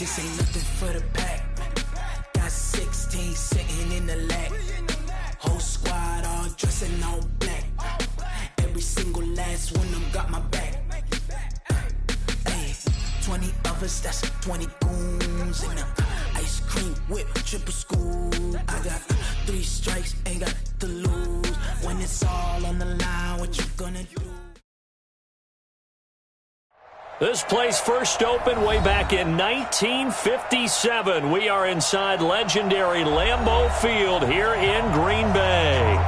This ain't nothing for the pack. Got 16 sitting in the lap. Whole squad all dressing all black. Every single last one of them got my back. Hey, 20 of us, that's 20 goons in a ice cream whip, triple school. I got 3 strikes, ain't got to lose. When it's all on the line, what you gonna do? This place first opened way back in 1957. We are inside legendary Lambeau Field here in Green Bay.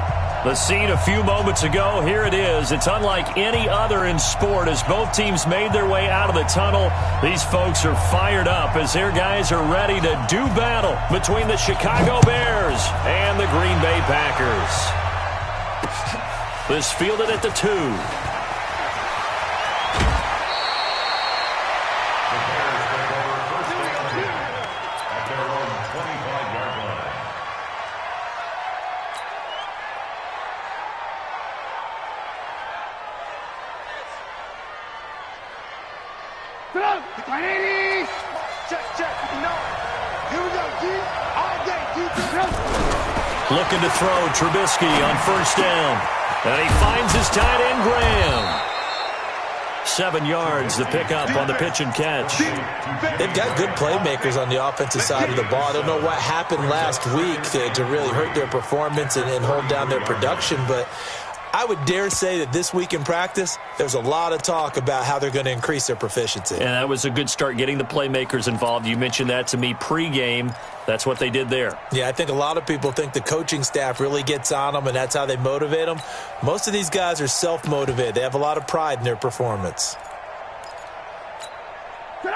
The scene a few moments ago, here it is. It's unlike any other in sport as both teams made their way out of the tunnel. These folks are fired up as their guys are ready to do battle between the Chicago Bears and the Green Bay Packers. This fielded at the 2. Looking to throw, Trubisky on first down. And he finds his tight end, Graham. 7 yards, the pickup on the pitch and catch. They've got good playmakers on the offensive side of the ball. I don't know what happened last week to really hurt their performance and hold down their production, but I would dare say that this week in practice, there's a lot of talk about how they're going to increase their proficiency. And that was a good start getting the playmakers involved. You mentioned that to me pregame. That's what they did there. Yeah, I think a lot of people think the coaching staff really gets on them, and that's how they motivate them. Most of these guys are self-motivated. They have a lot of pride in their performance.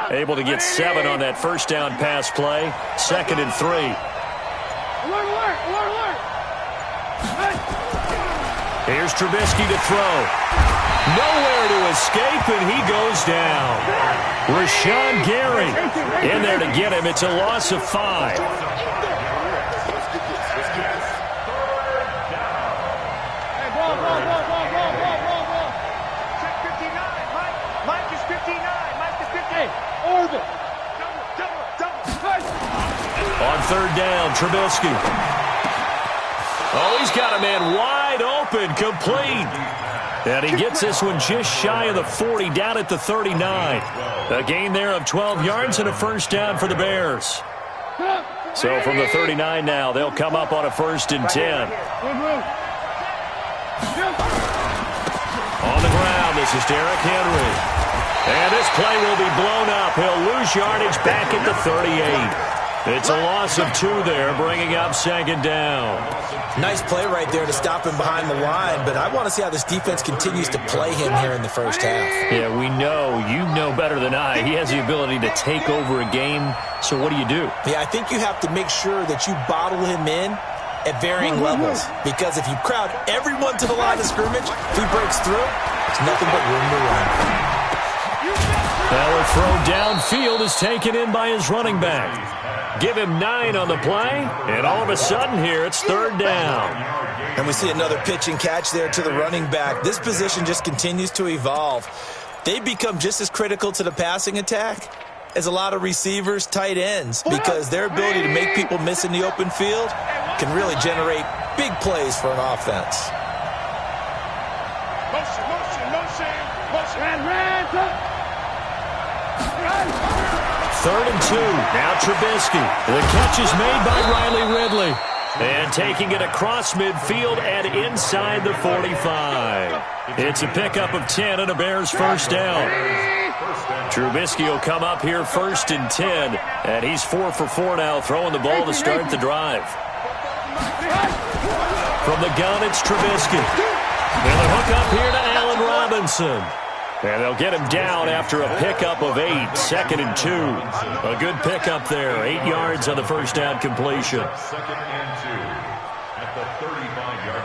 Able to get 7 on that first down pass play. 2nd and 3. Here's Trubisky to throw. Nowhere to escape, and he goes down. Rashawn Gary in there to get him. It's a loss of 5. On 3rd down, Trubisky. Oh, he's got a man wide open, complete. And he gets this one just shy of the 40, down at the 39. A gain there of 12 yards and a first down for the Bears. So from the 39 now, they'll come up on a 1st and 10. On the ground, this is Derrick Henry. And this play will be blown up. He'll lose yardage back at the 38. It's a loss of 2 there, bringing up 2nd down. Nice play right there to stop him behind the line, but I want to see how this defense continues to play him here in the first half. Yeah, we know. You know better than I. He has the ability to take over a game, so what do you do? Yeah, I think you have to make sure that you bottle him in at varying levels, because if you crowd everyone to the line of scrimmage, if he breaks through, there's nothing but room to run. Now a throw downfield is taken in by his running back. Give him 9 on the play, and all of a sudden here it's 3rd down. And we see another pitch and catch there to the running back. This position just continues to evolve. They become just as critical to the passing attack as a lot of receivers, tight ends, because their ability to make people miss in the open field can really generate big plays for an offense. Third and 2. Now Trubisky. The catch is made by Riley Ridley. And taking it across midfield and inside the 45. It's a pickup of 10 and a Bears first down. Trubisky will come up here 1st and 10. And he's 4 for 4 now, throwing the ball to start the drive. From the gun, it's Trubisky. And the hook up here to Allen Robinson. And they'll get him down after a pickup of 8, 2nd and 2. A good pickup there, 8 yards on the first down completion. 2nd and 2 at the 35-yard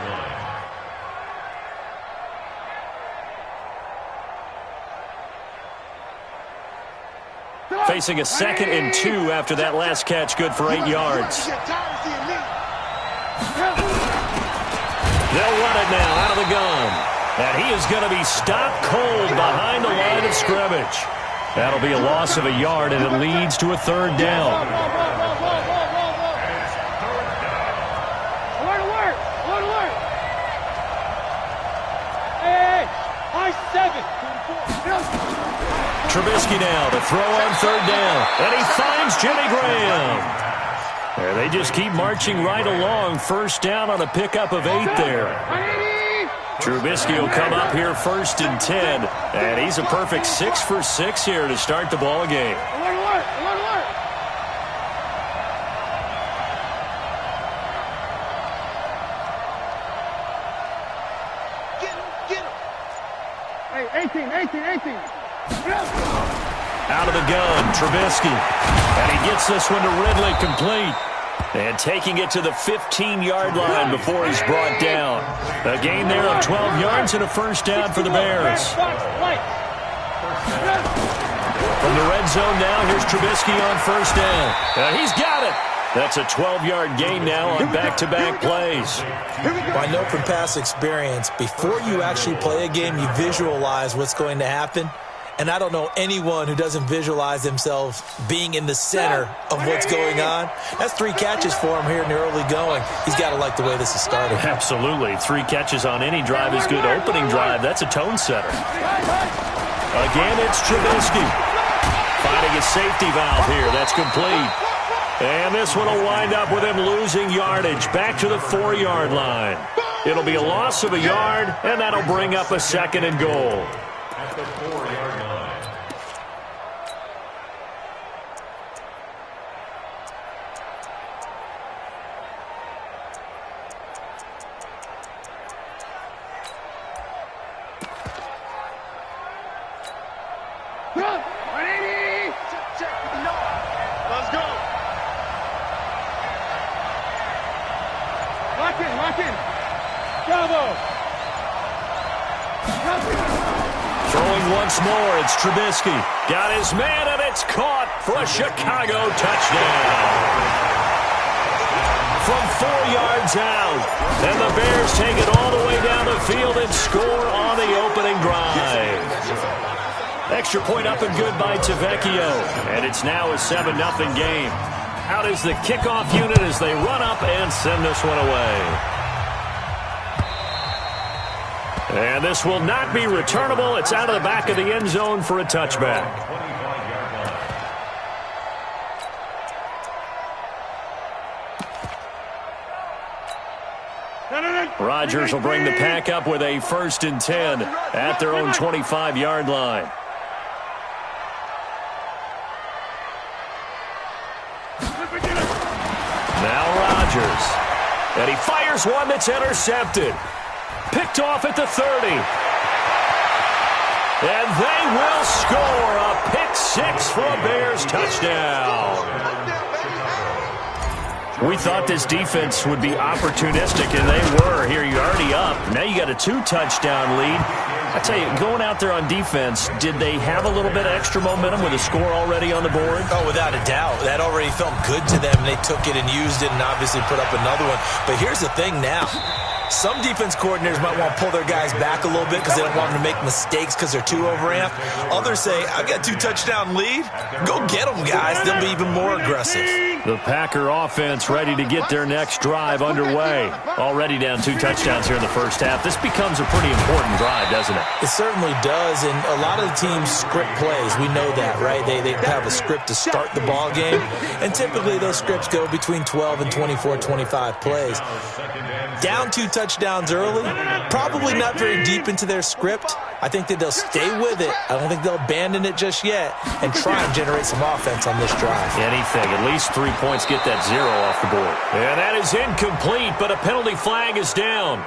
line. Facing a 2nd and 2 after that last catch, good for 8 yards. They'll run it now out of the gun. And he is going to be stopped cold behind the line of scrimmage. That'll be a loss of a yard, and it leads to a third down. Trubisky now to throw on third down, and he finds Jimmy Graham. And they just keep marching right along. First down on a pickup of 8 there. Trubisky will come up here first and 10, and he's a perfect 6 for 6 here to start the ball game. Out of the gun, Trubisky. And he gets this one to Ridley, complete. And taking it to the 15-yard line before he's brought down. A gain there of 12 yards and a first down for the Bears. From the red zone now, here's Trubisky on first down. He's got it. That's a 12-yard gain now on back-to-back plays. Well, I know from past experience, before you actually play a game, you visualize what's going to happen. And I don't know anyone who doesn't visualize themselves being in the center of what's going on. That's 3 catches for him here in the early going. He's got to like the way this is started. Absolutely. 3 catches on any drive is good. Opening drive, that's a tone setter. Again, it's Trubisky. Finding a safety valve here. That's complete. And this one will wind up with him losing yardage back to the 4-yard line. It'll be a loss of a yard, and that'll bring up a 2nd and goal. At the 4-yard line. Let's go. Lock in. Bravo. Throwing once more, it's Trubisky. Got his man, and it's caught for a Chicago touchdown. From 4 yards out. And the Bears take it all the way down the field and score on the opening drive. Extra point up and good by Tavecchio. And it's now a 7-0 game. Out is the kickoff unit as they run up and send this one away. And this will not be returnable. It's out of the back of the end zone for a touchback. Rodgers will bring the pack up with a 1st and 10 at their own 25-yard line. Now Rodgers. And he fires one that's intercepted. Picked off at the 30. And they will score a pick 6 for a Bears touchdown. We thought this defense would be opportunistic, and they were. Here, you're already up. Now you got a 2-touchdown lead. I tell you, going out there on defense, did they have a little bit of extra momentum with a score already on the board? Oh, without a doubt. That already felt good to them. They took it and used it and obviously put up another one. But here's the thing now. Some defense coordinators might want to pull their guys back a little bit because they don't want them to make mistakes because they're too overamped. Others say, I've got a 2-touchdown lead. Go get them, guys. They'll be even more aggressive. The Packer offense ready to get their next drive underway. Already down 2 touchdowns here in the first half. This becomes a pretty important drive, doesn't it? It certainly does, and a lot of the teams script plays. We know that, right? They have a script to start the ball game, and typically those scripts go between 12 and 24, 25 plays. Down 2 touchdowns early, probably not very deep into their script. I think that they'll stay with it. I don't think they'll abandon it just yet and try and generate some offense on this drive. Anything. At least 3 points, get that 0 off the board. And that is incomplete, but a penalty flag is down.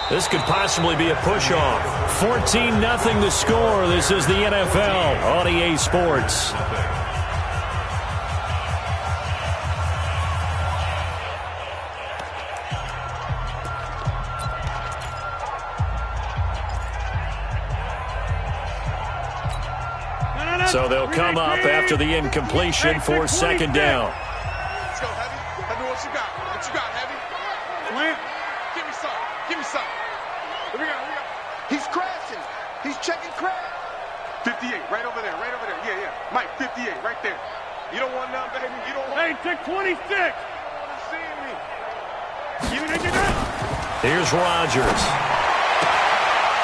This could possibly be a push-off. 14-0 the score. This is the NFL on EA Sports. So they'll come up after the incompletion for 2nd down. Let's go, Heavy. Heavy, what you got? What you got, Heavy? Slant. Give me some. Give me some. Here we go. He's crashing. He's checking crash. 58, right over there, right over there. Yeah, yeah. Mike, 58, right there. You don't want none, baby. You don't want. Hey, take 26. Here's Rodgers.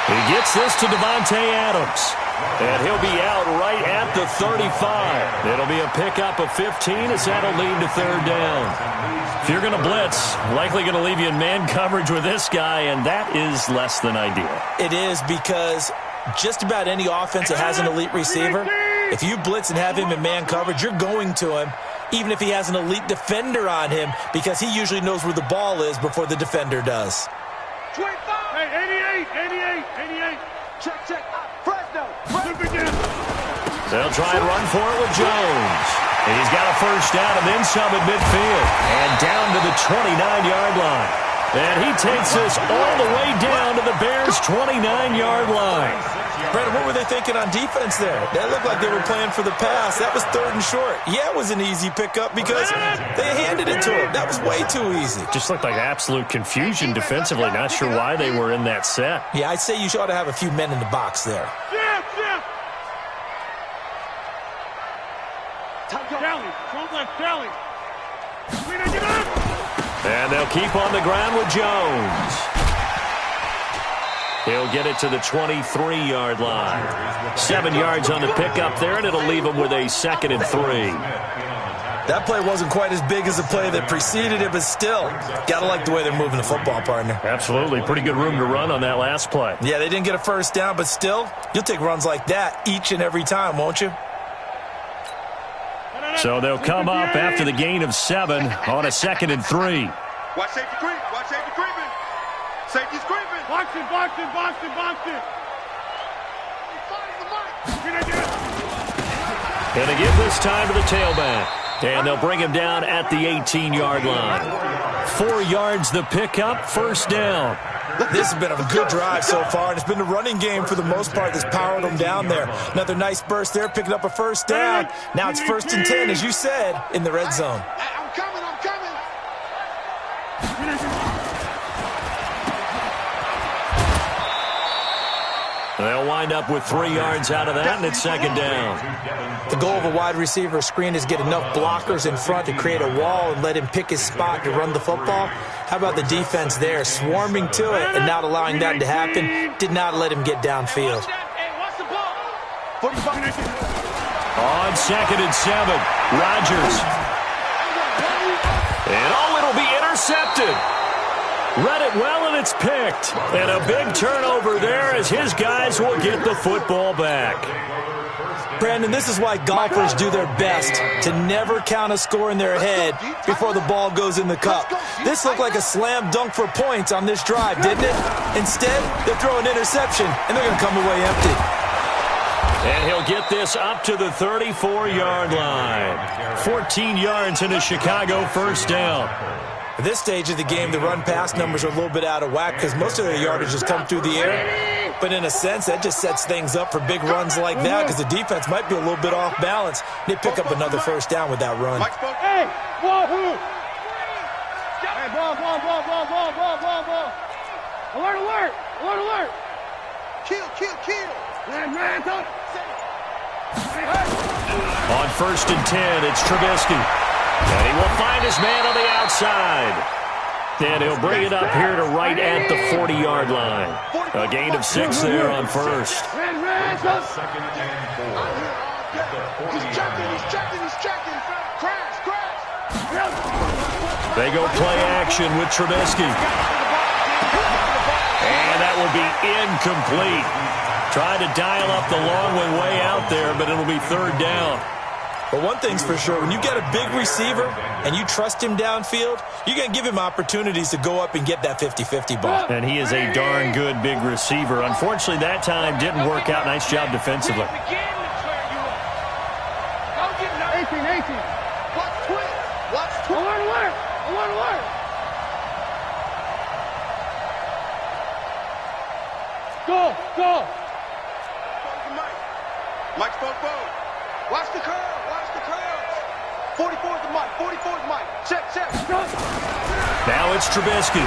He gets this to Devontae Adams. And he'll be out right at the 35. It'll be a pickup of 15 as that'll lead to third down. If you're going to blitz, likely going to leave you in man coverage with this guy, and that is less than ideal. It is, because just about any offense that has an elite receiver, if you blitz and have him in man coverage, you're going to him, even if he has an elite defender on him, because he usually knows where the ball is before the defender does. 25. Hey, 88. Check. Fresno. They'll try and run for it with Jones. And he's got a first down and then some at midfield. And down to the 29-yard line. And he takes us all the way down to the Bears' 29-yard line. Brandon, what were they thinking on defense there? That looked like they were playing for the pass. That was third and short. Yeah, it was an easy pickup because they handed it to him. That was way too easy. Just looked like absolute confusion defensively. Not sure why they were in that set. Yeah, I'd say you ought to have a few men in the box there. And they'll keep on the ground with Jones. He'll get it to the 23-yard line. 7 yards on the pickup there, and it'll leave him with a 2nd and 3. That play wasn't quite as big as the play that preceded it, but still, got to like the way they're moving the football, partner. Absolutely. Pretty good room to run on that last play. Yeah, they didn't get a first down, but still, you'll take runs like that each and every time, won't you? So they'll come up after the gain of 7 on a 2nd and 3. Watch safety creep. Watch safety creeping. Safety's creeping. Box it. Gonna give this time to the tailback. And they'll bring him down at the 18-yard line. 4 yards the pickup, first down. This has been a good drive so far, and it's been the running game for the most part that's powered them down there. Another nice burst there, picking up a first down. Now it's 1st and 10, as you said, in the red zone. I'm coming. They'll wind up with 3 yards out of that, and it's 2nd down. The goal of a wide receiver screen is get enough blockers in front to create a wall and let him pick his spot to run the football. How about the defense there, swarming to it and not allowing that to happen? Did not let him get downfield. On 2nd and 7, Rodgers. And it'll be intercepted. Read it well, and it's picked. And a big turnover there as his guys will get the football back. Brandon, this is why golfers do their best to never count a score in their head before the ball goes in the cup. This looked like a slam dunk for points on this drive, didn't it? Instead, they're throwing interception, and they're going to come away empty. And he'll get this up to the 34-yard line. 14 yards and a Chicago first down. At this stage of the game, the run-pass numbers are a little bit out of whack because most of their yardage has come through the air. But in a sense, that just sets things up for big runs like that because the defense might be a little bit off balance. They pick up another first down with that run. Hey, whoa. Hey, ball. Alert. Kill. Man, don't. On 1st and 10, it's Trubisky. And he will find his man on the outside. And he'll bring it up here to right at the 40-yard line. A gain of 6 there on 1st. He's checking. Crash. They go play action with Trubisky. And that will be incomplete. Trying to dial up the long one way out there, but it'll be 3rd down. But one thing's for sure, when you get a big receiver and you trust him downfield, you're going to give him opportunities to go up and get that 50-50 ball. And he is a darn good big receiver. Unfortunately, that time didn't work out. Nice job defensively. 18. Watch twin. Alert. Go. Mike's forward. Watch the curve. 44 is Mike. Check. Now it's Trubisky.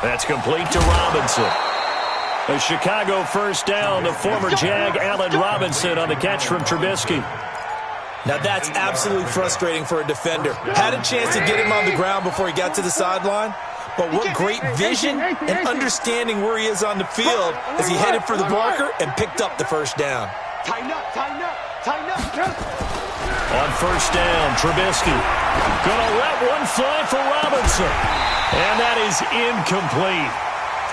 That's complete to Robinson. A Chicago first down. The former Jag Allen Robinson on the catch from Trubisky. Now that's absolutely frustrating for a defender. Had a chance to get him on the ground before he got to the sideline, but what great vision and understanding where he is on the field as he headed for the marker and picked up the first down. Tighten up, tighten up, tighten up. On first down, Trubisky gonna let one fly for Robinson, and that is incomplete.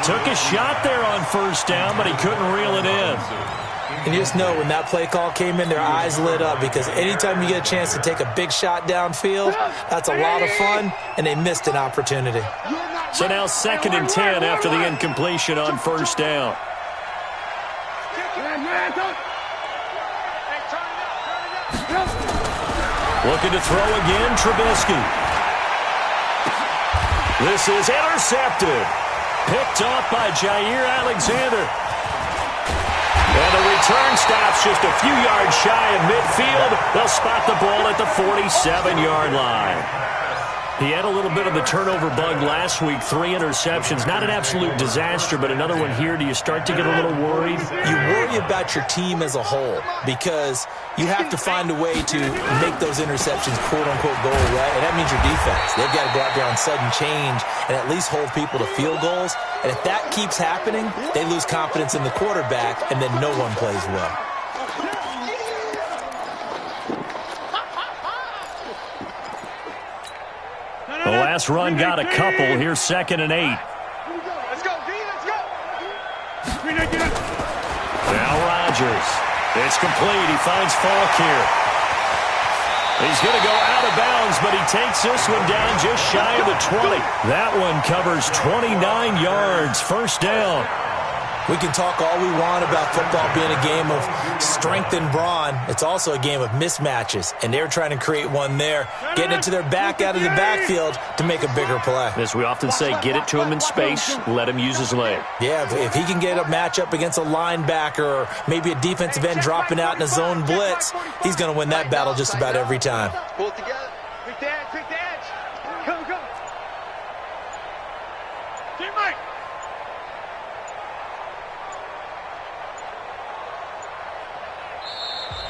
Took a shot there on first down, but he couldn't reel it in. And you just know when that play call came in, their eyes lit up, because anytime you get a chance to take a big shot downfield, that's a lot of fun, and they missed an opportunity. So now 2nd and 10 after the incompletion on first down. Looking to throw again, Trubisky. This is intercepted. Picked off by Jair Alexander. And the return stops just a few yards shy of midfield. They'll spot the ball at the 47-yard line. He had a little bit of the turnover bug last week, 3 interceptions. Not an absolute disaster, but another one here. Do you start to get a little worried? You worry about your team as a whole, because you have to find a way to make those interceptions quote-unquote go away, and that means your defense. They've got to go out there on sudden change and at least hold people to field goals. And if that keeps happening, they lose confidence in the quarterback, and then no one plays well. The last run got a couple. Here's 2nd and 8. Let's go, D, let's go. Now Rodgers. It's complete. He finds Falk here. He's going to go out of bounds, but he takes this one down just shy of the 20. That one covers 29 yards. First down. We can talk all we want about football being a game of strength and brawn. It's also a game of mismatches, and they're trying to create one there, getting it to their back out of the backfield to make a bigger play. As we often say, get it to him in space, let him use his leg. Yeah, if he can get a matchup against a linebacker or maybe a defensive end dropping out in a zone blitz, he's going to win that battle just about every time. Pull it together. Quick the edge, quick the edge. Go, go. Teammate.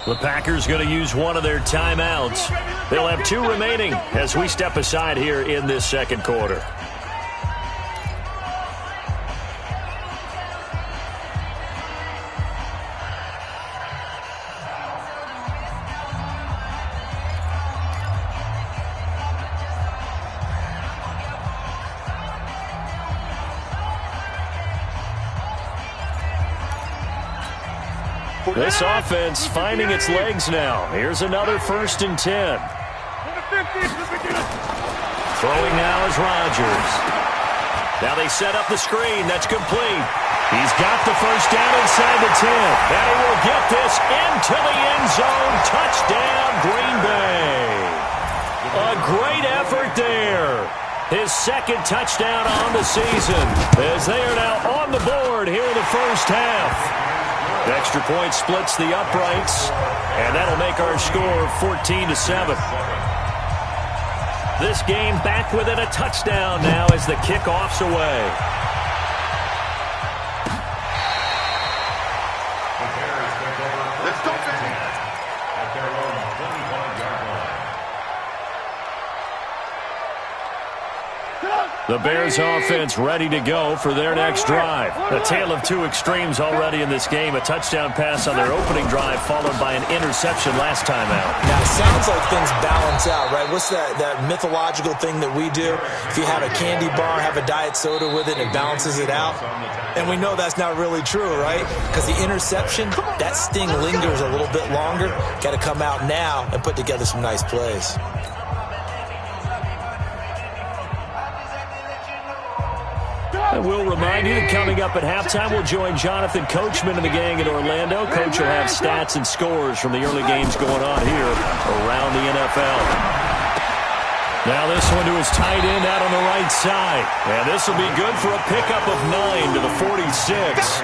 The Packers going to use one of their timeouts. They'll have 2 remaining as we step aside here in this second quarter. This offense finding its legs now. Here's another 1st and 10. Throwing now is Rodgers. Now they set up the screen. That's complete. He's got the first down inside the 10. And he will get this into the end zone. Touchdown, Green Bay. A great effort there. His 2nd touchdown on the season, as they are now on the board here in the first half. The extra point splits the uprights, and that'll make our score 14-7. This game back within a touchdown now as the kickoff's away. Let's go, man. At their own 25-yard line. The Bears offense ready to go for their next drive. A tale of 2 extremes already in this game. A touchdown pass on their opening drive followed by an interception last time out. Now, it sounds like things balance out, right? What's that mythological thing that we do? If you have a candy bar, have a diet soda with it, it balances it out. And we know that's not really true, right? Because the interception, that sting lingers a little bit longer. Got to come out now and put together some nice plays. And we'll remind you that coming up at halftime, we'll join Jonathan Coachman and the gang in Orlando. Coach will have stats and scores from the early games going on here around the NFL. Now this one to his tight end out on the right side. And this will be good for a pickup of 9 to the 46.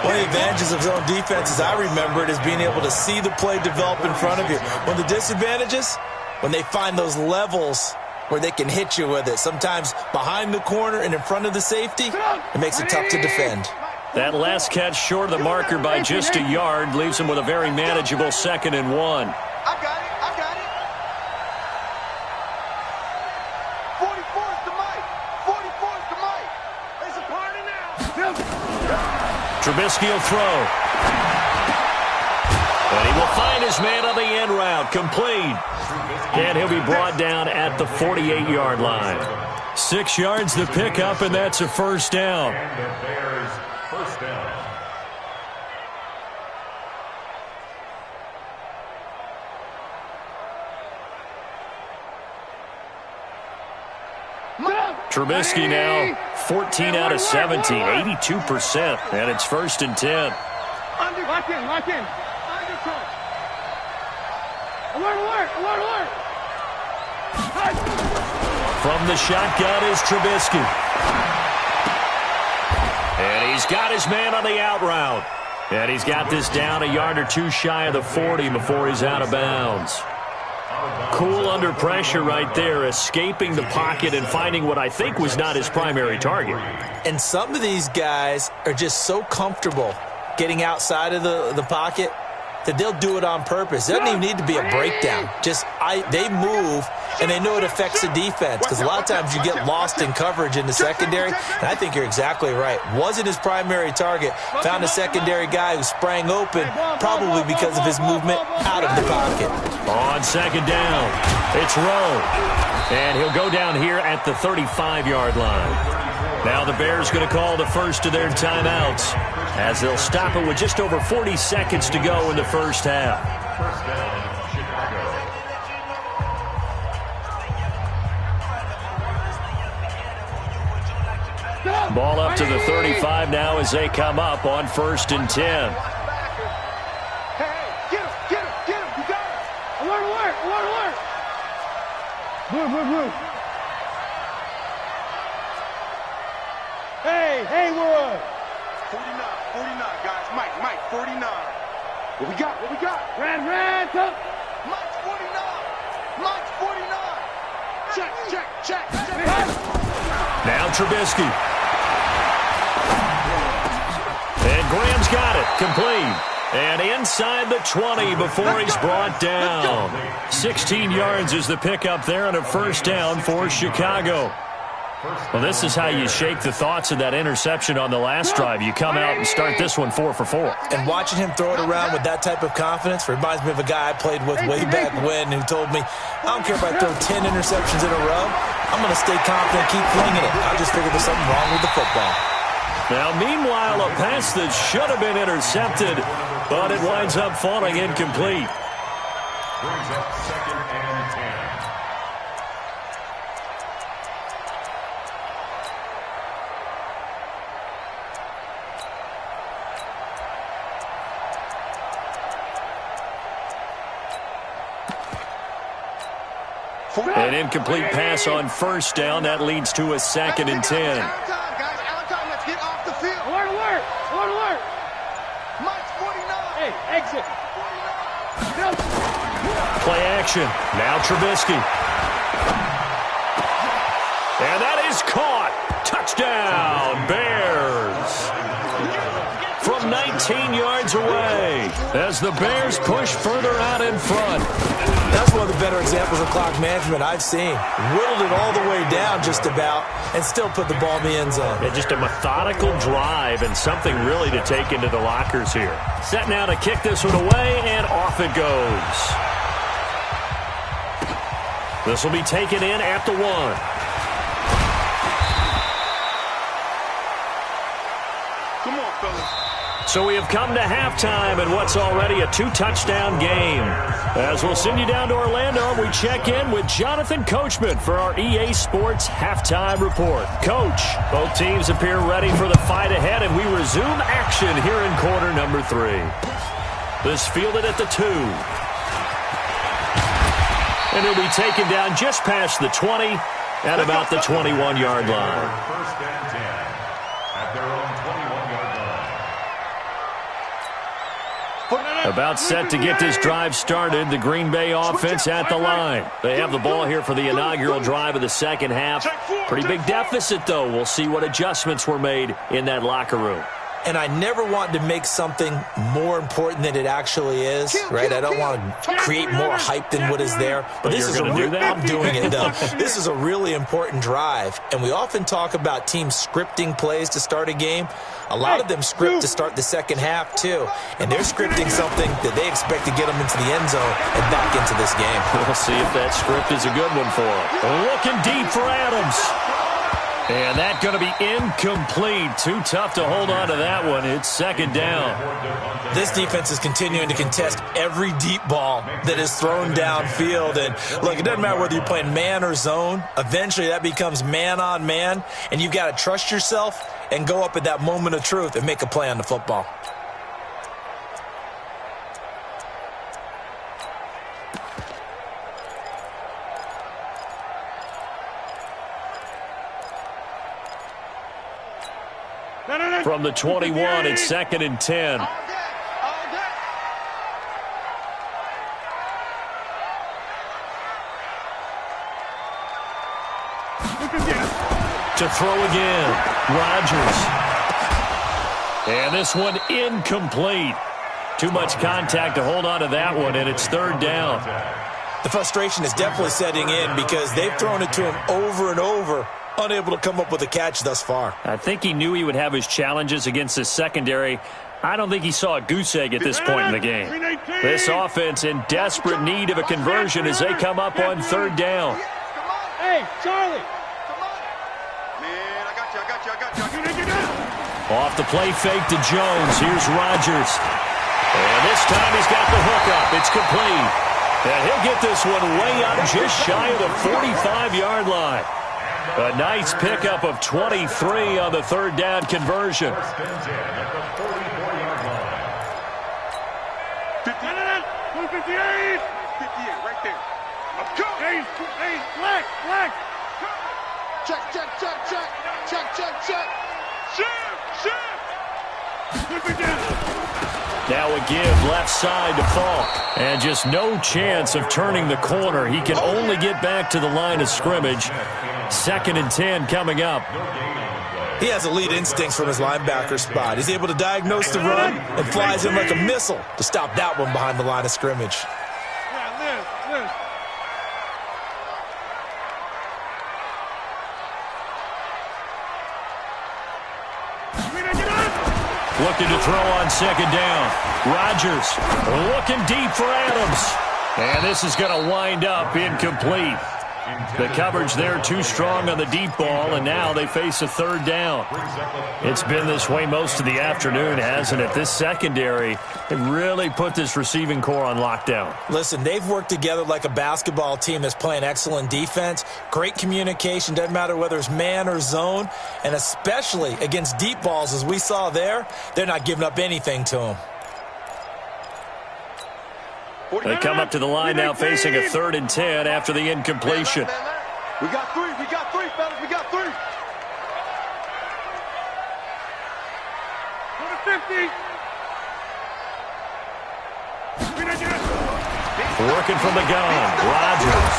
One of the advantages of zone defense, as I remember it, is being able to see the play develop in front of you. One of the disadvantages, when they find those levels where they can hit you with it. Sometimes behind the corner and in front of the safety, it makes it tough to defend. That last catch short of the marker by just a yard leaves him with a very manageable 2nd and 1. I got it. 44's the mic. 44's the mic. There's a party now. Trubisky will throw. And he will find his man on the end route. Complete. And he'll be brought down at the 48-yard line. 6 yards the pickup, and that's a first down. And the Bears first down. Trubisky now 14 out of 17, 82%, and it's 1st and 10. Lock in. Undercut. Alert. From the shotgun is Trubisky. And he's got his man on the out route. And he's got this down a yard or two shy of the 40 before he's out of bounds. Cool under pressure right there, escaping the pocket and finding what I think was not his primary target. And some of these guys are just so comfortable getting outside of the pocket that they'll do it on purpose. It doesn't even need to be a breakdown. They move, and they know it affects the defense, because a lot of times you get lost in coverage in the secondary, and I think you're exactly right. Wasn't his primary target. Found a secondary guy who sprang open, probably because of his movement out of the pocket. On 2nd down, it's Rowe. And he'll go down here at the 35-yard line. Now the Bears going to call the first of their timeouts, as they'll stop it with just over 40 seconds to go in the first half. First down, Chicago. Ball up to the 35 now as they come up on 1st and 10. Hey, get him. You got it. Alert. Move. Hey, we're on. 49, guys. Mike, 49. What we got? Red, up. Mike's 49. Check. Now Trubisky. And Graham's got it. Complete. And inside the 20 before he's brought down. 16 yards is the pickup there and a first down for Chicago. Well, this is how you shake the thoughts of that interception on the last drive. You come out and start this one 4 for 4. And watching him throw it around with that type of confidence reminds me of a guy I played with way back when who told me, I don't care if I throw 10 interceptions in a row. I'm going to stay confident, keep flinging it. I just figured there's something wrong with the football. Now, meanwhile, a pass that should have been intercepted, but it winds up falling incomplete. Brings up 2nd and 10. An incomplete pass on first down. That leads to a 2nd and 10. Allen time. Let's get off the field. Alert. Mike's 49. Hey, exit. 49. Play action. Now Trubisky. And that is caught. Touchdown, Bears. From 19 yards away as the Bears push further out in front. That's one of the better examples of clock management I've seen. Whittled it all the way down just about and still put the ball in the end zone. Yeah, just a methodical drive and something really to take into the lockers here. Set now to kick this one away, and off it goes. This will be taken in at the 1. Come on, fellas. So we have come to halftime in what's already a 2-touchdown game. As we'll send you down to Orlando, we check in with Jonathan Coachman for our EA Sports Halftime Report. Coach, both teams appear ready for the fight ahead, and we resume action here in quarter number 3. This fielded at the 2. And he'll be taken down just past the 20 at about the 21-yard line. First and 10 at their own 21-yard line. About set to get this drive started. The Green Bay offense at the line. They have the ball here for the inaugural drive of the second half. Pretty big deficit, though. We'll see what adjustments were made in that locker room. And I never want to make something more important than it actually is, right? I don't want to create more hype than what is there. But this is I'm doing it, though. This is a really important drive. And we often talk about teams scripting plays to start a game. A lot of them script to start the second half, too. And they're scripting something that they expect to get them into the end zone and back into this game. We'll see if that script is a good one for them. Looking deep for Adams. And that's going to be incomplete. Too tough to hold on to that one. It's second down. This defense is continuing to contest every deep ball that is thrown downfield. And, look, it doesn't matter whether you're playing man or zone. Eventually, that becomes man on man. And you've got to trust yourself and go up at that moment of truth and make a play on the football. From the 21, it's 2nd and 10. To throw again, Rodgers. And this one incomplete. Too much contact to hold on to that one, and it's third down. The frustration is definitely setting in because they've thrown it to him over and over, unable to come up with a catch thus far. I think he knew he would have his challenges against his secondary. I don't think he saw a goose egg at this point in the game. This offense in desperate need of a conversion as they come up on third down. Hey, Charlie. Man, I got you. Off the play fake to Jones. Here's Rodgers. And this time he's got the hookup. It's complete. And he'll get this one way up just shy of the 45-yard line. A nice pickup of 23 on the third down conversion. 58 right there. Let's go. Hey, black. Check. Now a give left side to Falk. And just no chance of turning the corner. He can only get back to the line of scrimmage. 2nd and 10 coming up. He has elite instincts from his linebacker spot. He's able to diagnose the run and flies in like a missile to stop that one behind the line of scrimmage. Looking to throw on second down. Rodgers looking deep for Adams. And this is going to wind up incomplete. The coverage there too strong on the deep ball, and now they face a third down. It's been this way most of the afternoon, hasn't it? This secondary, it really put this receiving core on lockdown. Listen, they've worked together like a basketball team that's playing excellent defense. Great communication, doesn't matter whether it's man or zone, and especially against deep balls, as we saw there, they're not giving up anything to them. They come up to the line now facing a 3rd and 10 after the incompletion. We got three, fellas, we got three. To the 50. Working from the gun, Rodgers.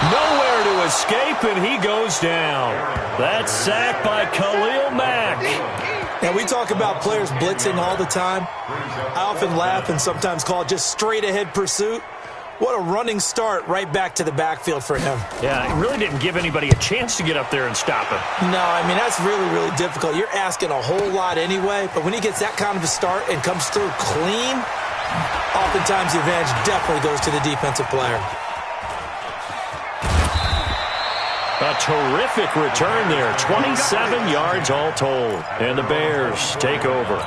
Nowhere to escape, and he goes down. That's sacked by Khalil Mack. Now, we talk about players blitzing all the time. I often laugh and sometimes call it just straight-ahead pursuit. What a running start right back to the backfield for him. Yeah, it really didn't give anybody a chance to get up there and stop him. No, I mean, that's really, really difficult. You're asking a whole lot anyway, but when he gets that kind of a start and comes through clean, oftentimes the advantage definitely goes to the defensive player. A terrific return there. 27 yards all told. And the Bears take over.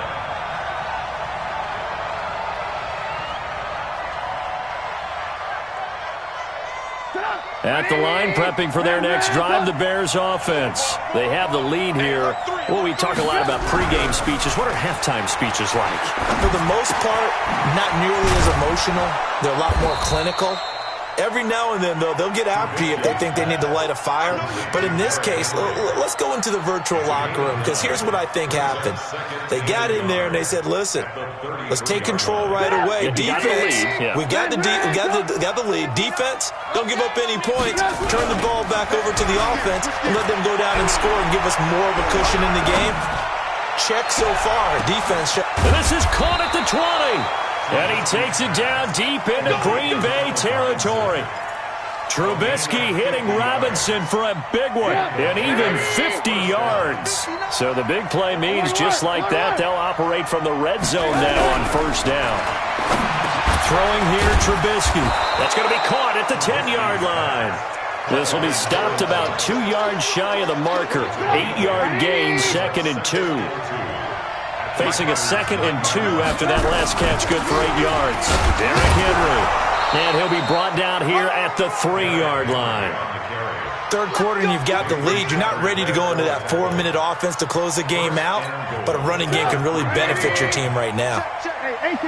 At the line, prepping for their next drive, the Bears offense. They have the lead here. Well, we talk a lot about pregame speeches. What are halftime speeches like? For the most part, not nearly as emotional. They're a lot more clinical. Every now and then, though, they'll get after you if they think they need to light a fire. But in this case, let's go into the virtual locker room, because here's what I think happened. They got in there and they said, listen, let's take control right away. Defense, we got the lead. Defense, don't give up any points. Turn the ball back over to the offense and let them go down and score and give us more of a cushion in the game. Check so far. Defense check. And this is caught at the 20. And he takes it down deep into Green Bay territory. Trubisky hitting Robinson for a big one, and even 50 yards. So the big play means just like that, they'll operate from the red zone now on first down. Throwing here, Trubisky. That's going to be caught at the 10-yard line. This will be stopped about 2 yards shy of the marker. 8-yard gain, 2nd and 2. Facing a 2nd and 2 after that last catch, good for 8 yards. Derrick Henry. And he'll be brought down here at the 3-yard line. Third quarter and you've got the lead. You're not ready to go into that 4-minute offense to close the game out, but a running game can really benefit your team right now. 18.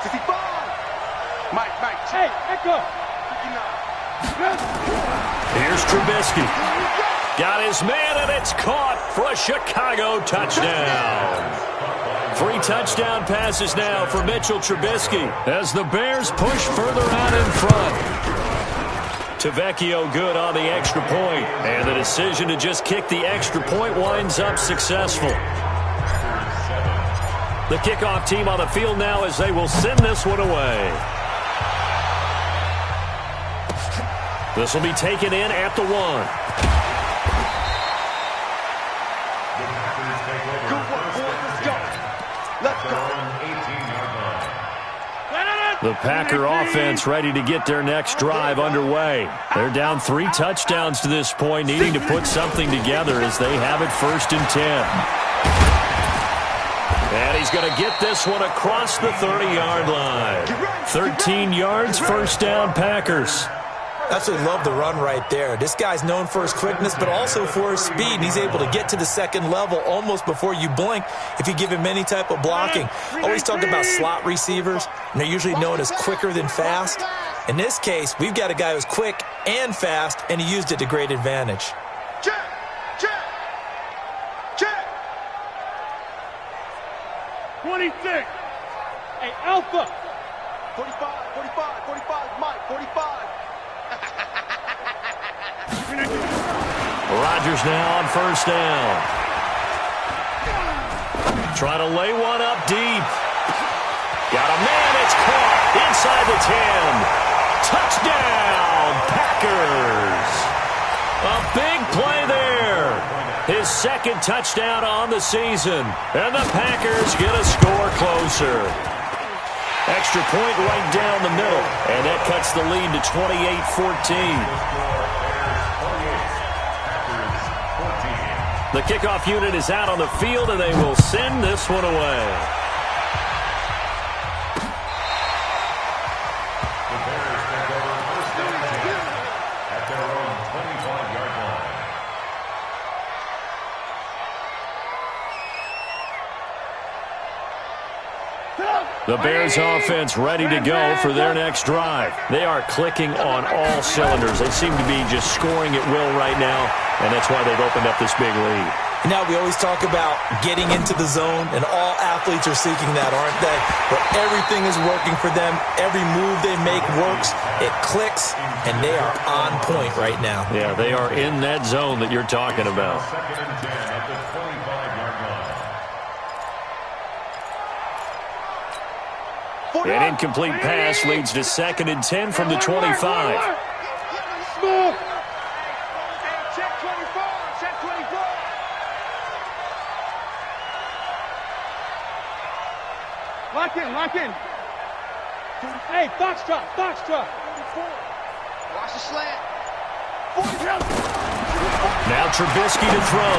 65. Mike. Hey, echo. 59. Here's Trubisky. Got his man, and it's caught for a Chicago touchdown. 3 touchdown passes now for Mitchell Trubisky as the Bears push further out in front. Tavecchio good on the extra point, and the decision to just kick the extra point winds up successful. The kickoff team on the field now as they will send this one away. This will be taken in at the 1. The Packer offense ready to get their next drive underway. They're down 3 touchdowns to this point, needing to put something together as they have it 1st and 10. And he's going to get this one across the 30-yard line. 13 yards, 1st down, Packers. Absolutely love the run right there. This guy's known for his quickness, but also for his speed. And he's able to get to the 2nd level almost before you blink if you give him any type of blocking. Always talk about slot receivers, and they're usually known as quicker than fast. In this case, we've got a guy who's quick and fast, and he used it to great advantage. Check. 26. Hey, Alpha. 45, Mike, 45. Rodgers now on 1st down. Trying to lay one up deep. Got a man, it's caught inside the 10. Touchdown, Packers. A big play there. His 2nd touchdown on the season. And the Packers get a score closer. Extra point right down the middle. And that cuts the lead to 28-14. The kickoff unit is out on the field, and they will send this one away. The Bears take over 1st and 10 at their own 25-yard line. The Bears offense ready to go for their next drive. They are clicking on all cylinders. They seem to be just scoring at will right now, and that's why they've opened up this big lead. Now, we always talk about getting into the zone, and all athletes are seeking that, aren't they? Where everything is working for them. Every move they make works. It clicks, and they are on point right now. Yeah, they are in that zone that you're talking about. 2nd and 10 at the 25-yard line. An incomplete pass leads to 2nd and 10 from the 25. Smooth. Check 24. Lock in. Hey, Foxtrot. Watch the slant. Now Trubisky to throw.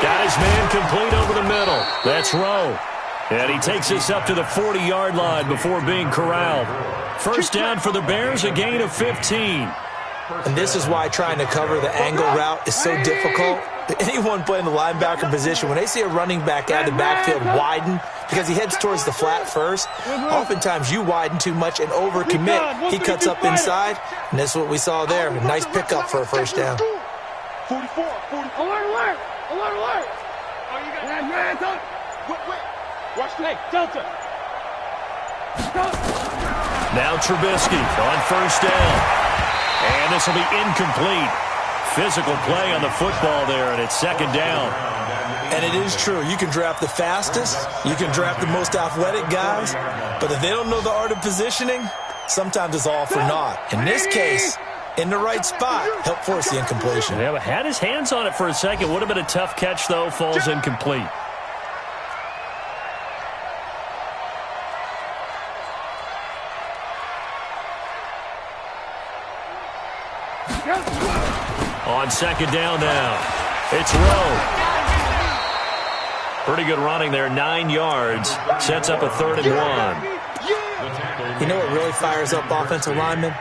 Got his man complete over the middle. That's Rowe. And he takes us up to the 40-yard line before being corralled. 1st down for the Bears, a gain of 15. And this is why trying to cover the angle route is so difficult. Anyone playing the linebacker position, when they see a running back out of the backfield widen, because he heads towards the flat first, oftentimes you widen too much and overcommit. He cuts up inside, and that's what we saw there. A nice pickup for a first down. 44, 44. Alert, alert! Alert, alert! Oh, you got that. Wait. Watch the Delta. Now Trubisky on first down. And this will be incomplete. Physical play on the football there, and it's second down. And it is true. You can draft the fastest. You can draft the most athletic guys. But if they don't know the art of positioning, sometimes it's all for naught. In this case, in the right spot, helped force the incompletion. Yeah, but had his hands on it for a second. Would have been a tough catch, though. Falls incomplete. On second down now, it's Rowe. Pretty good running there, 9 yards. Sets up a 3rd and 1. You know what really fires up offensive linemen?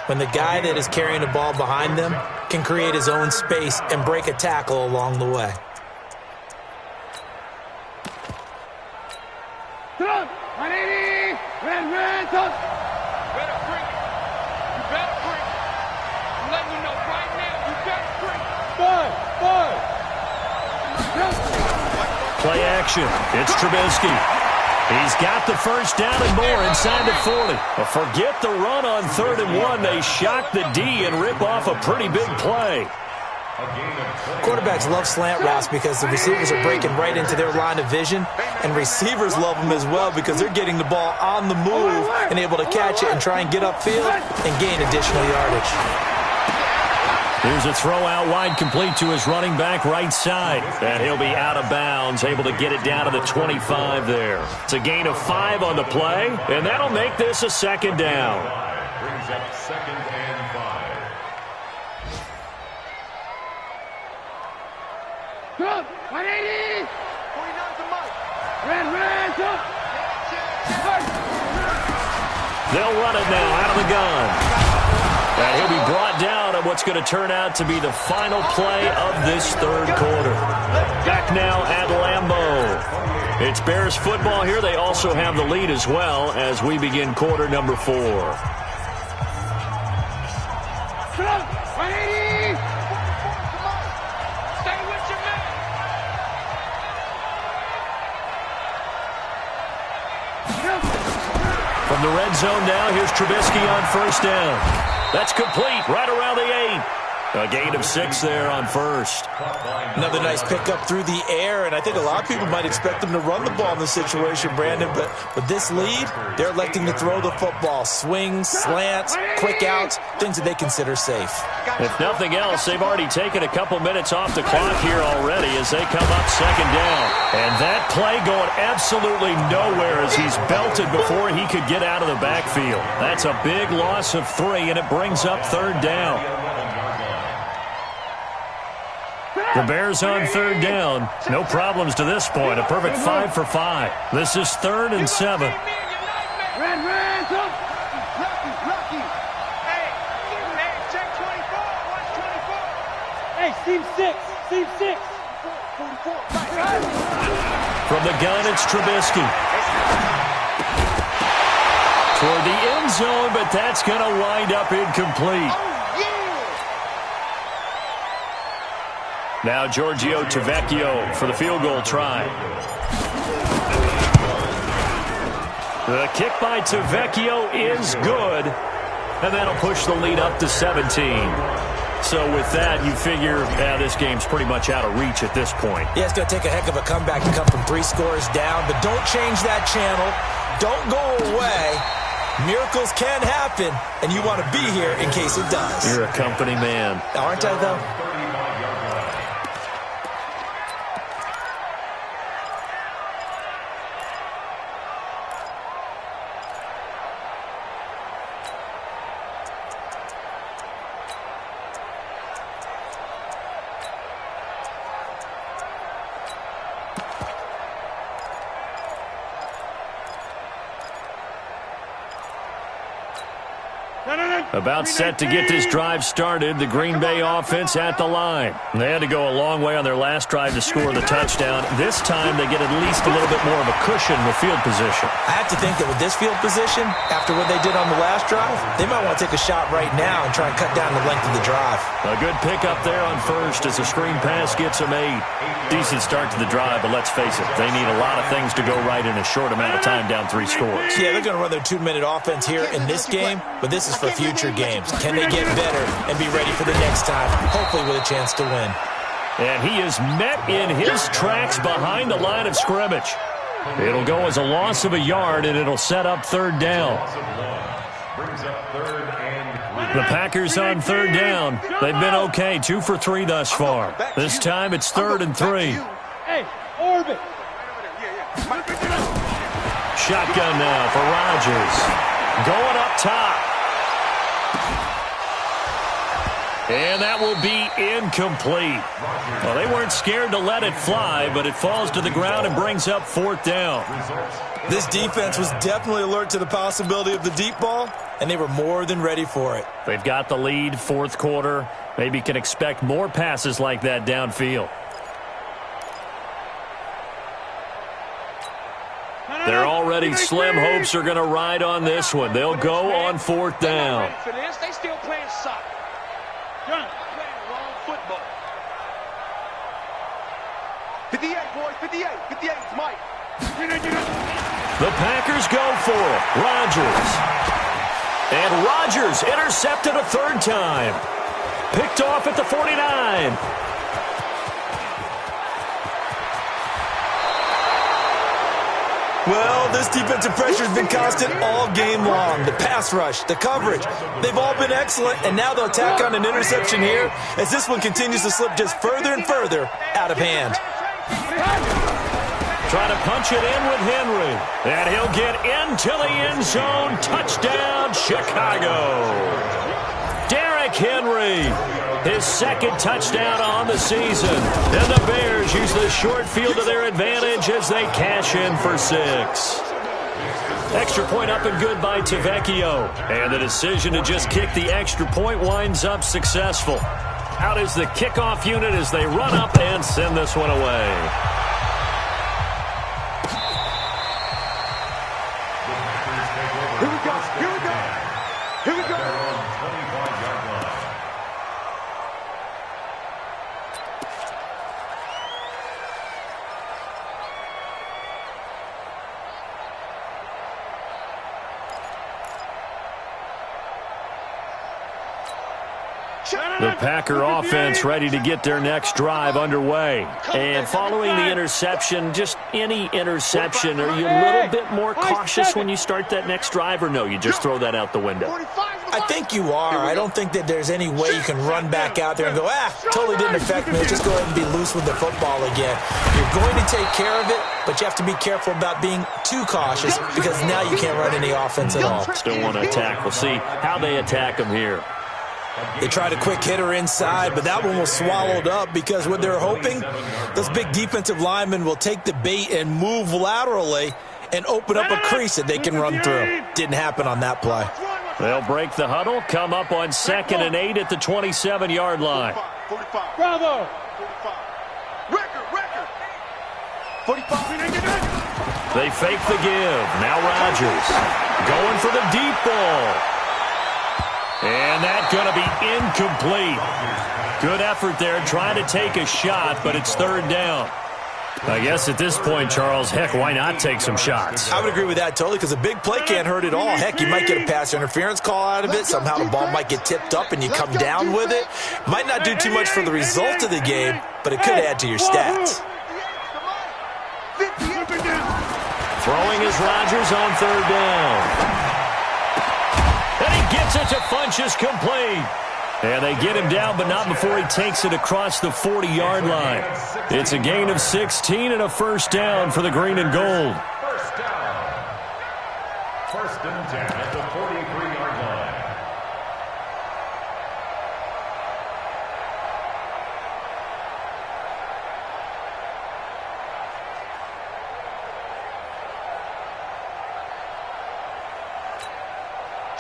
When the guy that is carrying the ball behind them can create his own space and break a tackle along the way. Play action. It's Trubisky. He's got the first down and more inside the 40. But forget the run on 3rd and 1. They shock the D and rip off a pretty big play. Quarterbacks love slant routes because the receivers are breaking right into their line of vision, and receivers love them as well because they're getting the ball on the move and able to catch it and try and get upfield and gain additional yardage. Here's a throw out wide, complete to his running back right side. And he'll be out of bounds, able to get it down to the 25 there. It's a gain of 5 on the play, and that'll make this a second down. Brings up 2nd and 5. Go! 180! 49 to Mike. Red, go! They'll run it now out of the gun. And he'll be brought down on what's going to turn out to be the final play of this 3rd quarter. Back now at Lambeau. It's Bears football here. They also have the lead as well as we begin quarter number 4. 180! Stay with your man! From the red zone now, here's Trubisky on first down. That's complete, right around the 8. A gain of 6 there on first. Another nice pickup through the air, and I think a lot of people might expect them to run the ball in this situation, Brandon, but with this lead, they're electing to throw the football. Swings, slants, quick outs, things that they consider safe. If nothing else, they've already taken a couple minutes off the clock here already as they come up second down. And that play going absolutely nowhere as he's belted before he could get out of the backfield. That's a big loss of 3, and it brings up 3rd down. The Bears on 3rd down. No problems to this point. A perfect 5 for 5. This is 3rd and 7. Red, Lucky. Hey, check 24. Watch 24. Hey, seam 6. Seam 6. 44. From the gun, it's Trubisky. Toward the end zone, but that's going to wind up incomplete. Now Giorgio Tavecchio for the field goal try. The kick by Tavecchio is good, and that'll push the lead up to 17. So with that, you figure this game's pretty much out of reach at this point. Yeah, it's going to take a heck of a comeback to come from 3 scores down, but don't change that channel. Don't go away. Miracles can happen, and you want to be here in case it does. You're a company man. Aren't I, though? No. About set to get this drive started, the Green Bay offense at the line. They had to go a long way on their last drive to score the touchdown. This time they get at least a little bit more of a cushion with field position. I have to think that with this field position, after what they did on the last drive, they might want to take a shot right now and try and cut down the length of the drive. A good pickup there on first as a screen pass gets them 8. Decent start to the drive, but let's face it, they need a lot of things to go right in a short amount of time down 3 scores. Yeah, they're going to run their 2-minute offense here in this game, but this is for future games. Can they get better and be ready for the next time, hopefully with a chance to win? And he is met in his tracks behind the line of scrimmage. It'll go as a loss of a yard, and it'll set up 3rd down. The Packers on 3rd down. They've been okay, 2 for 3 thus far. This time it's 3rd and 3. Hey, orbit. Shotgun now for Rodgers. Going up top. And that will be incomplete. Well, they weren't scared to let it fly, but it falls to the ground and brings up 4th down. This defense was definitely alert to the possibility of the deep ball, and they were more than ready for it. They've got the lead, 4th quarter. Maybe can expect more passes like that downfield. They're already slim hopes are going to ride on this one. They'll go on 4th down. They still playing soccer. Playing wrong football. 58, boys, 58. 58, it's Mike. The Packers go for it. Rodgers. And Rodgers intercepted a 3rd time. Picked off at the 49. Well, this defensive pressure has been constant all game long. The pass rush, the coverage, they've all been excellent, and now they'll tack on an interception here as this one continues to slip just further and further out of hand. Trying to punch it in with Henry. And he'll get into the end zone. Touchdown, Chicago. Derrick Henry, his 2nd touchdown on the season. And the Bears use the short field to their advantage as they cash in for 6. Extra point up and good by Tavecchio. And the decision to just kick the extra point winds up successful. Out is the kickoff unit as they run up and send this one away. Here we go. Here we go. Here we go. The Packer offense ready to get their next drive underway. And following the interception, just any interception, are you a little bit more cautious when you start that next drive, or no, you just throw that out the window? I think you are. I don't think that there's any way you can run back out there and go, totally didn't affect me. Just go ahead and be loose with the football again. You're going to take care of it, but you have to be careful about being too cautious because now you can't run any offense at all. Still want to attack. We'll see how they attack them here. They tried a quick hitter inside, but that one was swallowed up because what they're hoping, those big defensive linemen will take the bait and move laterally and open up a crease that they can run through. Didn't happen on that play. They'll break the huddle, come up on 2nd and 8 at the 27-yard line. 45. Bravo. 45. Record. 45. They fake the give. Now Rodgers going for the deep ball. And that's going to be incomplete. Good effort there trying to take a shot, but it's 3rd down. I guess at this point, Charles, heck, why not take some shots? I would agree with that totally because a big play can't hurt at all. Heck, you might get a pass interference call out of it. Somehow the ball might get tipped up and you come down with it. Might not do too much for the result of the game, but it could add to your stats. Throwing is Rodgers on 3rd down. And he gets it to Funchess complete. And they get him down, but not before he takes it across the 40-yard line. It's a gain of 16 and a 1st down for the green and gold. 1st down. 1st and 10 at the 43-yard line.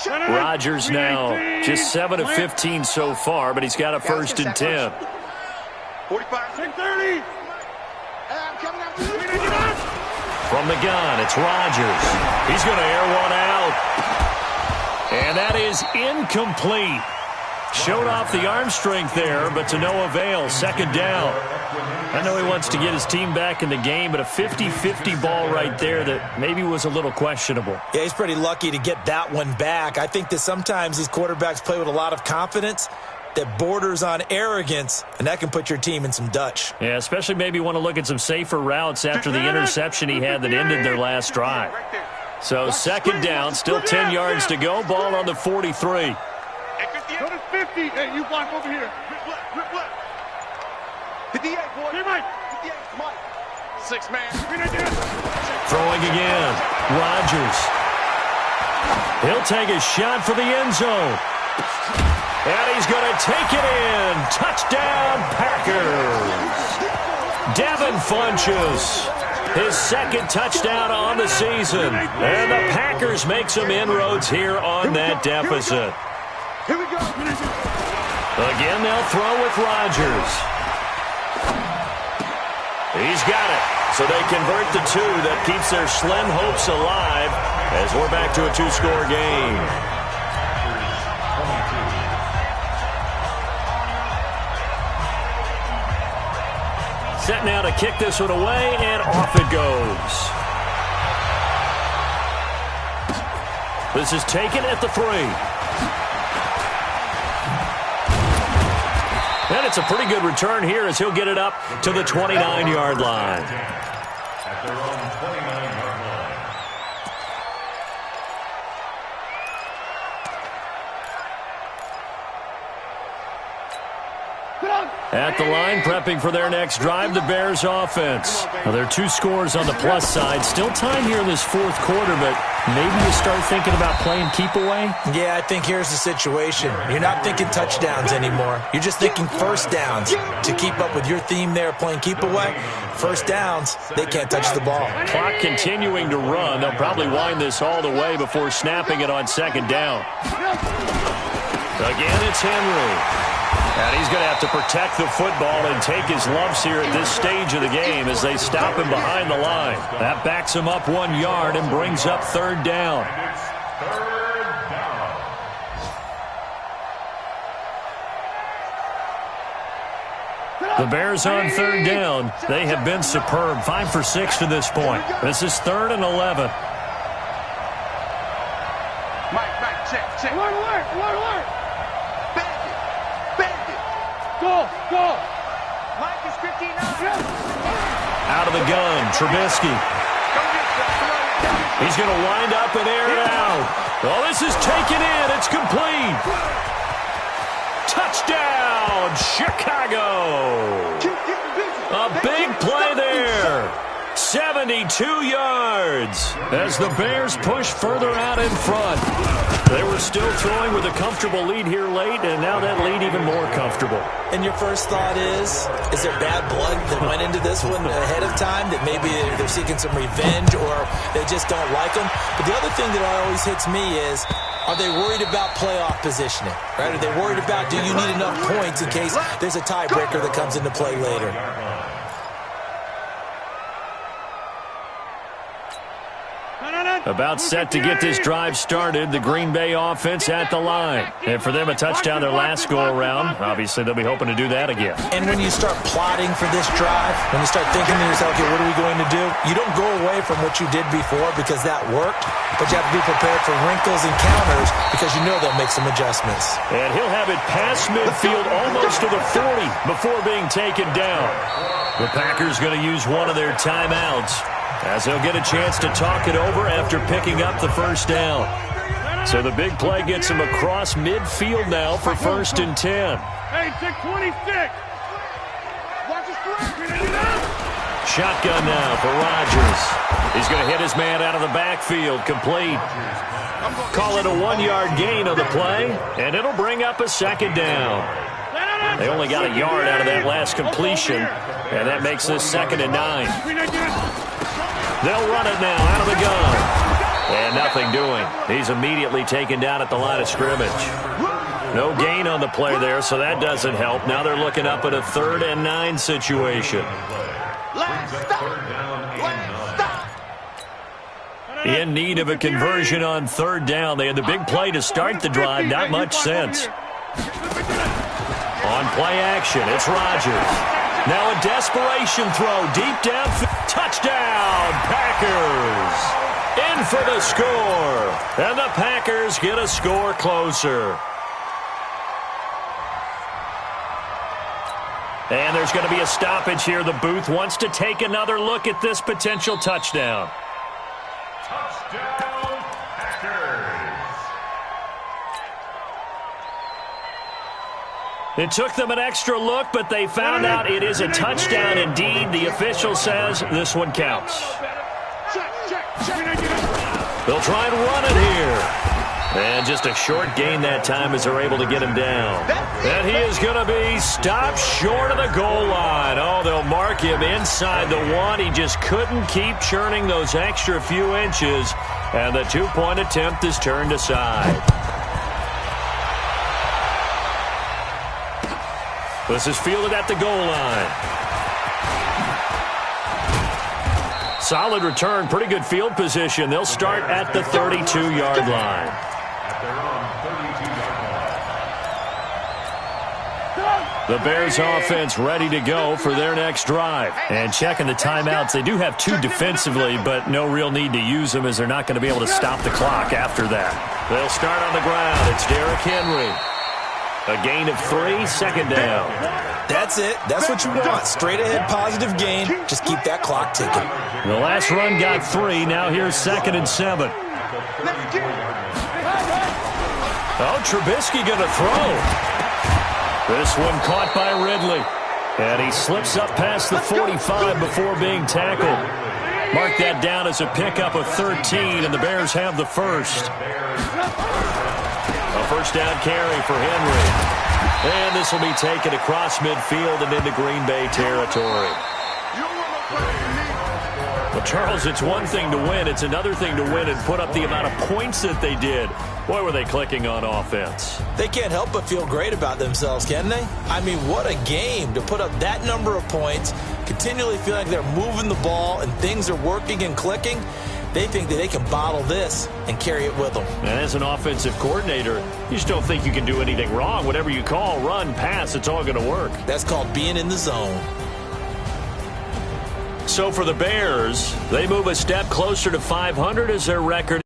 Rodgers now just 7 of 15 so far, but he's got a 1st and 10. 45. 630. From the gun, it's Rodgers. He's going to air one out. And that is incomplete. Showed off the arm strength there, but to no avail. 2nd down. I know he wants to get his team back in the game, but a 50-50 ball right there that maybe was a little questionable. Yeah, he's pretty lucky to get that one back. I think that sometimes these quarterbacks play with a lot of confidence that borders on arrogance, and that can put your team in some Dutch. Yeah, especially maybe want to look at some safer routes after the interception he had that ended their last drive. So 2nd down, still 10 yards to go. Ball on the 43. Go to 50. Hey, you block over here. Rip left. 58, boy. Hey, Mike. 58, Mike. 6-man. Throwing again. Rodgers. He'll take a shot for the end zone. And he's going to take it in. Touchdown, Packers. Devin Funchess, his 2nd touchdown on the season. And the Packers make some inroads here on that deficit. Here we go. Again, they'll throw with Rodgers. He's got it. So they convert the 2. That keeps their slim hopes alive as we're back to a 2-score game. Set now to kick this one away, and off it goes. This is taken at the 3. And it's a pretty good return here as he'll get it up to the 29-yard line. At their own 29-yard line. At the line, prepping for their next drive, the Bears offense. Now, there are 2 scores on the plus side. Still time here in this 4th quarter, but maybe you start thinking about playing keep away? Yeah, I think here's the situation. You're not thinking touchdowns anymore. You're just thinking 1st downs. To keep up with your theme there, playing keep away, 1st downs, they can't touch the ball. Clock continuing to run. They'll probably wind this all the way before snapping it on 2nd down. Again, it's Henry. And he's going to have to protect the football and take his lumps here at this stage of the game as they stop him behind the line. That backs him up 1 yard and brings up 3rd down. The Bears on 3rd down. They have been superb. 5 for 6 to this point. This is 3rd and 11. Mike, check. Alert. Bandit. Go. Mike is 59. Out of the gun, Trubisky. He's going to wind up and air it out. Well, this is taken in. It's complete. Touchdown, Chicago. A big play there. 72 yards as the Bears push further out in front. They were still throwing with a comfortable lead here late, and now that lead even more comfortable. And your first thought is there bad blood that went into this one ahead of time, that maybe they're seeking some revenge or they just don't like them? But the other thing that always hits me is, are they worried about playoff positioning? Right? Are they worried about, do you need enough points in case there's a tiebreaker that comes into play later? About set to get this drive started, the Green Bay offense at the line. And for them, a touchdown their last go-around. Obviously, they'll be hoping to do that again. And when you start plotting for this drive, when you start thinking to yourself, okay, what are we going to do? You don't go away from what you did before because that worked, but you have to be prepared for wrinkles and counters because you know they'll make some adjustments. And he'll have it past midfield almost to the 40 before being taken down. The Packers going to use one of their timeouts, as they'll get a chance to talk it over after picking up the 1st down. So the big play gets him across midfield now for 1st and 10. Hey, 626. Watch his throw. Shotgun now for Rodgers. He's going to hit his man out of the backfield, complete. Call it a 1-yard gain on the play, and it'll bring up a 2nd down. They only got a yard out of that last completion, and that makes this 2nd and 9. They'll run it now out of the gun. And nothing doing. He's immediately taken down at the line of scrimmage. No gain on the play there, so that doesn't help. Now they're looking up at a 3rd and 9 situation. In need of a conversion on 3rd down. They had the big play to start the drive. Not much sense. On play action, it's Rodgers. Now a desperation throw deep down. Touchdown, Packers. In for the score. And the Packers get a score closer. And there's going to be a stoppage here. The booth wants to take another look at this potential touchdown. Touchdown, Packers. It took them an extra look, but they found out it is a touchdown indeed. The official says this one counts. They'll try and run it here. And just a short gain that time as they're able to get him down. And he is going to be stopped short of the goal line. Oh, they'll mark him inside the 1. He just couldn't keep churning those extra few inches. And the 2-point attempt is turned aside. This is fielded at the goal line. Solid return, pretty good field position. They'll start at the 32-yard line. The Bears offense ready to go for their next drive. And checking the timeouts, they do have 2 defensively, but no real need to use them as they're not going to be able to stop the clock after that. They'll start on the ground. It's Derrick Henry. A gain of 3, 2nd down. That's it. That's what you want. Straight ahead, positive gain. Just keep that clock ticking. The last run got 3. Now here's 2nd and 7. Oh, Trubisky going to throw. This one caught by Ridley. And he slips up past the 45 before being tackled. Mark that down as a pickup of 13, and the Bears have the first. A first down carry for Henry. And this will be taken across midfield and into Green Bay territory. Well, Charles, it's one thing to win. It's another thing to win and put up the amount of points that they did. Boy, were they clicking on offense. They can't help but feel great about themselves, can they? I mean, what a game to put up that number of points, continually feel like they're moving the ball and things are working and clicking. They think that they can bottle this and carry it with them. And as an offensive coordinator, you just don't think you can do anything wrong. Whatever you call, run, pass, it's all going to work. That's called being in the zone. So for the Bears, they move a step closer to 500 as their record